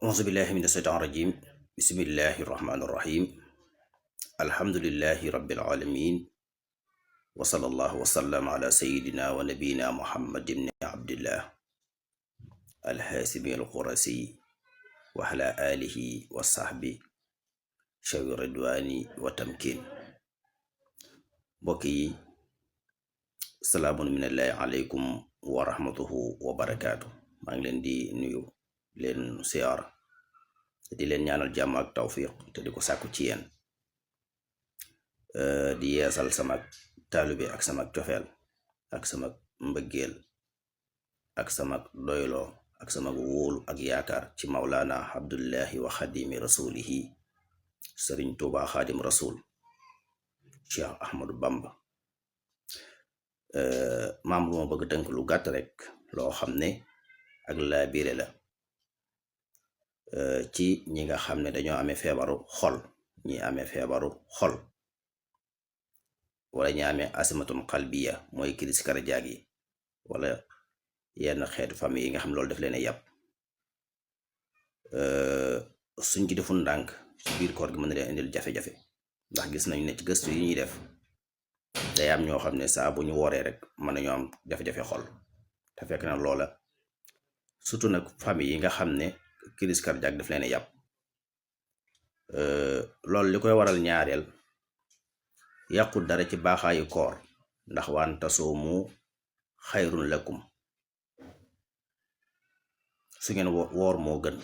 auzu billahi mina shaytaan rajim bismillahi rahmaani rahim alhamdulillahi rabbil alamin wa sallallahu wa sallam ala sayidina wa nabiyina muhammad ibn abdillah alhaasimi alqurasi wa ala alihi wa sahbi shawi ridwani wa tamkin. Mbokk yi, salaamun minallahi aleykum wa rahmatuhu wa barakaatu. maa ngi leen di nuyu leen siyaara di leen ñaanal jàmm ak tawfiq te di ko sàkku ci yéen, di yeesal sama taalibe ak sama cofeel ak sama mbëggeel ak sama doyloo ak sama wóolu ak yaakaar ci Mawlana Abdullahi wa xadimi rasulihi Sëriñ Tuuba xaadim rasul Cheikh Ahmadu Bamba. maam lu ma bëgg tënk lu gàtt rek loo xam ne ak laa biire la ci ñi nga xam ne dañoo amee feebaru xol, ñi amee feebaru xol wala ñi amee asimatun qalbiya mooy crise cardiaque yi wala yenn xeetu famille yi nga xam loolu def leen a yàpp. suñ ci deful ndànk ci biir koor gi mën na leen indil jafe-jafe, ndax gis nañu ne ci gëstu yi ñuy def day am ñoo xam ne saa bu ñu wooree rek mën nañoo am jafe-jafe xol, te fekk na loola surtout nag famille yi nga xam ne crise cardiaque daf leen a yàpp. loolu li koy waral ñaareel yàqut dara ci baaxaayu koor, ndax waan tasoomu xayrun lakum, su ngeen woor moo gën.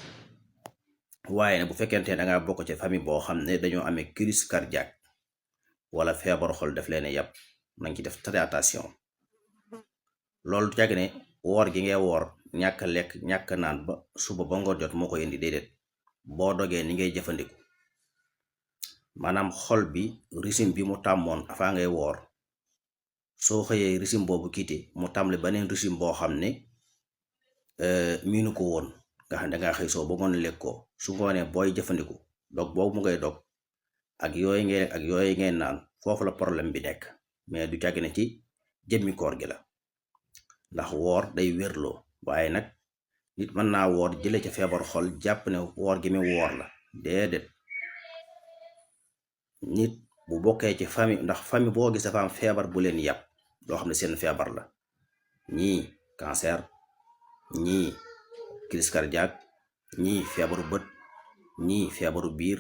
waaye ne bu fekkente ne danga bokk ci famille boo xam ne dañoo amee crise cardiaque wala feebar xol daf leen a yàpp, nañ ci def très attention. loolu du jàgg ne woor gi ngay woor ñàkk lekk ñàkk naan ba suba ba ngoon jot moo koy indi, déedéet. boo dogee ni ngay jëfandiku, maanaam xol bi régime bi mu tàmmoon avant ngay woor, soo xëyee régime boobu kiite mu tàmbali beneen régime boo xam ne miinu ko woon, nga xam ne dangaa xëy soo ba ngoon lekk ko, su ngoonee booy jëfandiku dog boobu mu ngay dog ak yooyu ngay lekk ak yooyu ngay naan, foofu la problème bi nekk, mais du jàgg ne ci jëmmi koor gi la. ndax woor day wérloo, waaye nag nit mën naa woor jële ca feebar xol jàpp ne woor gi mi woor la, déedéet. nit bu bokkee ci famille, ndax famille boo gis dafa am feebar bu leen yàpp loo xam ne seen feebar la, ñii cancer, ñii crise cardiaque, ñii feebaru bët, ñii feebaru biir.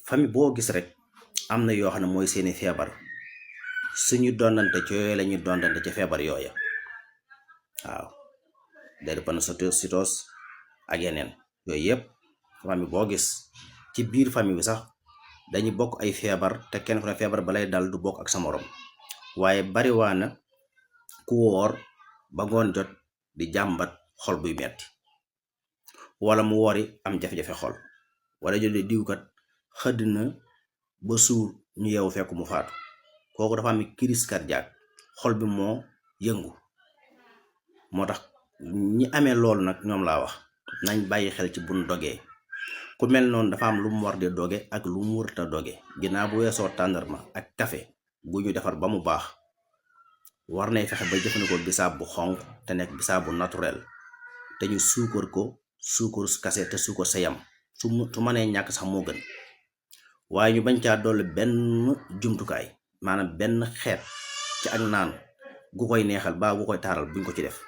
famille boo gis rek am na yoo xam ne mooy seeni feebar, suñu dondante ci yooyu la ñuy dondante ci feebar yooya. waaw drépanocytose ak yeneen yooyu yëpp famille boo gis ci biir famille bi sax dañuy bokk ay feebar, te kenn ku ne feebar balay dal du bokk ak sa morom. waaye bariwaana ku woor ba ngoon jot di jàmbat xol buy metti, wala mu wori am jafe-jafe xol, wala jël diwkat xëdd na ba suur ñu yeewu fekk mu faatu. kooku dafa am crise cardiaque, xol bi moo yëngu. moo tax ñi amee loolu nag ñoom laa wax nañ bàyyi xel ci buñ dogee. ku mel noonu dafa am lu mu war di doge ak lu mu wërta doge. ginnaaw bu weesoo tàndarma ak café gu ñu defar ba mu baax, war nay fexe ba jëfandikoo bisaab bu xonq te nekk bisaab bu naturel, te ñu suukar ko suukar kase te suukar sa yam, su mënee ñàkk sax moo gën. waaye ñu bañ caa dolli benn jumtukaay, maanaam benn xeet ci ak naan gu koy neexal ba gu koy taaral buñ ko ci def,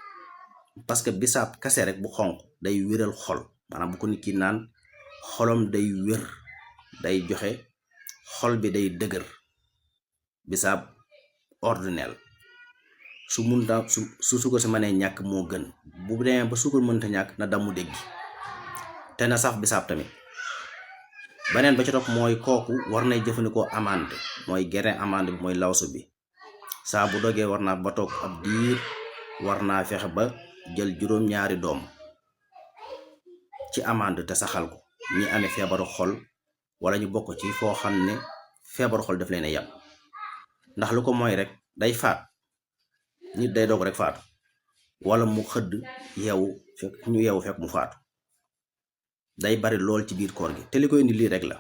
parce que bisaab kase rek bu xonq day wéral xol, maanaam bu ko nit ki naan xolom day wér, day joxe, xol bi day dëgër. bisaab ordinaire su munta su suukar si mënee ñàkk moo gën. bu demee ba suukar mënta ñàkk na damu dégg te na saf bisaab tamit. beneen ba ci topp mooy kooku war nay jëfandikoo amande, mooy grain amande bi mooy lawsu bi. saa bu dogee war naa ba toog ab diir, war naa fexe ba jël juróom-ñaari doom ci amande te saxal ko. ñi amee feebaru xol wala ñu bokk ci foo xam ne feebaru xol daf leen a yàpp, ndax lu ko mooy rek day faat nit, day doog rek faatu, wala mu xëdd yeewu fekk mu faatu. day bari lool ci biir koor gi, te li koy indi lii rek la.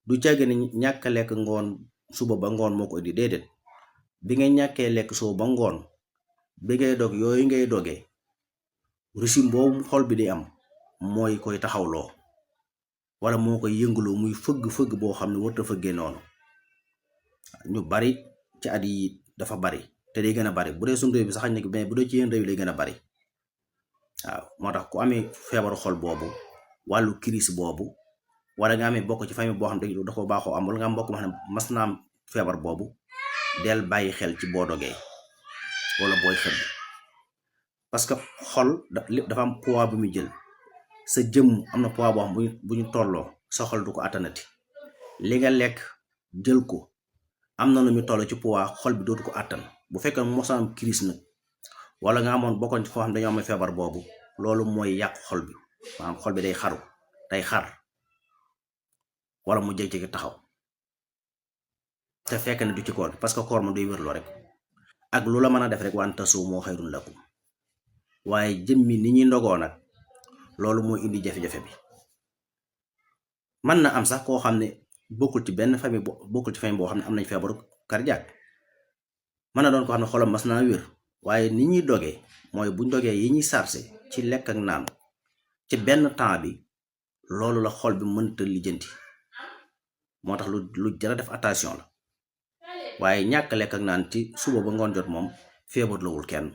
du jàgg ne ñàkk lekk ngoon suba ba ngoon moo ko indi, déedéet. bi ngay ñàkkee lekk suba ba ngoon, bi ngay dog yooyu ngay dogee régime boobu xol bi di am mooy koy taxawloo wala moo koy yëngaloo muy fëgg-fëgg boo xam ne warta fëggee noonu. ñu bari ci at yi dafa bari te day gën a bari bu dee suñu réew bi sax nekk mais bu dee ci yenn réew yi lay gën a bari. waaw moo tax ku amee feebaru xol boobu wàllu crise boobu wala nga amee bokk ci famille boo xam ne da ko baaxoo am wala nga am mbokk ma xam ne mas naa am feebar boobu del bàyyi xel ci boo dogee wala booy xëdd, parce que xol dafa am poids bu muy jël. sa jëmm am na poids boo xam bu ñu tolloo sa xol du ko attanati. li nga lekk jël ko am na lu muy toll ci poids xol bi dootu ko attan. bu fekkee mosoo am crise nag wala nga amoon bokkoon foo xam dañoo am feebar boobu, loolu mooy yàq xol bi, maanaam xol bi day xar wala mu jékki-jékki taxaw te fekk ne du ci koor parce que koor moom day wérloo rek ak lu la mën a def rek wante suuf moo xayrun lakum. waaye jëmmi ni ñuy ndogoo nag loolu moo indi jafe-jafe bi. mën na am sax koo xam ne bokkul ci benn famille bokkul ci famille boo xam ne am nañ feebaru cardiaque, mën na doon koo xam ne xolam mas naa wér, waaye ni ñuy dogee mooy buñ dogee yi ñuy sarse ci lekk ak naan ci benn temps bi, loolu la xol bi mënta lijjanti. moo tax lu jara def attention la. waaye ñàkk lekk ak naan ci suba ba ngoon jot moom feebar lawul kenn,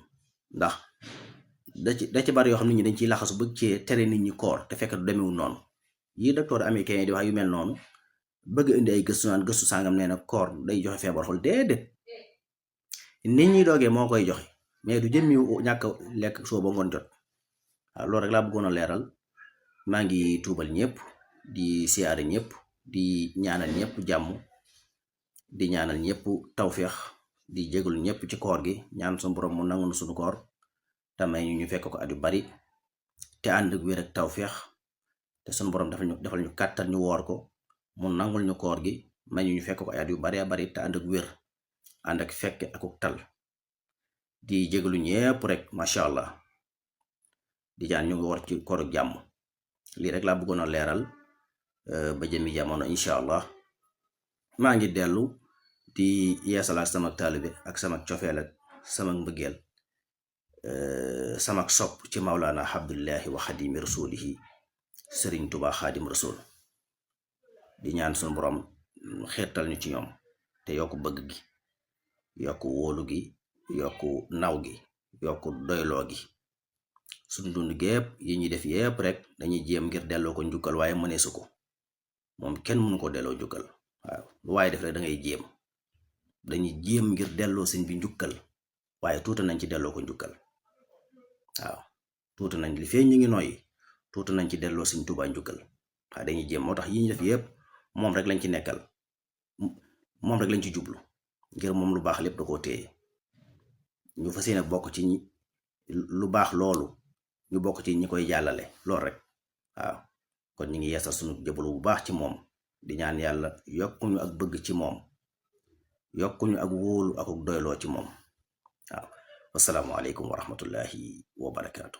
ndax da ci bari yoo xam nit ñi dañ ciy laxasu bëgg cee tere nit ñi koor te fekk du demewul noonu. yi docteur américain yi di wax yu mel noonu bëgg indi ay gëstu naan gëstu sàngam nee na koor day joxe feebar xol, déedéet. nit ñi doogee moo koy joxe mais du jëmmi ñàkk lekk suba ba ngoon jot. waaw loolu rek laa bëggoon a leeral. maa ngi tuubal ñëpp di siyaare ñëpp di ñaanal ñëpp jàmm, di ñaanal ñëpp tawféex, di jégalu ñëpp ci koor gi, ñaan suñu borom mu nangu na suñu koor te may ñu fekk ko at yu bari te ànd ak wér ak tawféex, te suñu borom defal ñu kàttan ñu woor ko, mu nangul ñu koor gi, may ñu fekk ko at yu bari bari te ànd ak wér ànd ak fekke akuk tal. di jégalu ñëpp rek macha allah, di jaan ñu ngi war ci koor ak jàmm. lii rek laa bëggoon a leeral ba jëmi jamono incha allah. maa ngi dellu di yeesalaat sama taalibe ak sama cofeel ak sama mbëggeel sama sopp ci Mawlana Abdullahi wa Xadimi Rasulihi Sëriñ Tuba Xaadim Rasul. di ñaan suñu borom xeetal ñu ci ñoom te yokk bëgg gi, yokk wóolu gi, yokk naw gi, yokk doyloo gi. suñu dund gépp yi ñuy def yépp rek dañuy jéem ngir delloo ko njukkal, waaye mëneesu ko. moom kenn mënu ko delloo njukkal. waaw lu waaye def rek da ngay jéem. dañuy jéem ngir delloo sëñ bi njukkal, waaye tuuti nañ ci delloo ko njukkal. waaw tuuti nañ li fee ñu ngi noyyi, tuuti nañ ci delloo sëñ Tuubaa njukkal. waaye dañuy jéem. moo tax yi ñu def yépp moom rek lañ ci nekkal, moom rek lañ ci jublu, ngir moom lu baax lépp da koo téye. ñu fas yéene bokk ci ñi lu baax loolu, ñu bokk ci ñi koy jàllale loolu rek. waaw kon ñu ngi yeesal sunu jëbalu bu baax ci moom, di ñaan yàlla yokkuñu ak bëgg ci moom, yokkuñu ak wóolu ak doyloo ci moom. waaw wasalaamualeykum wa rahmatullahi wa barakaatu.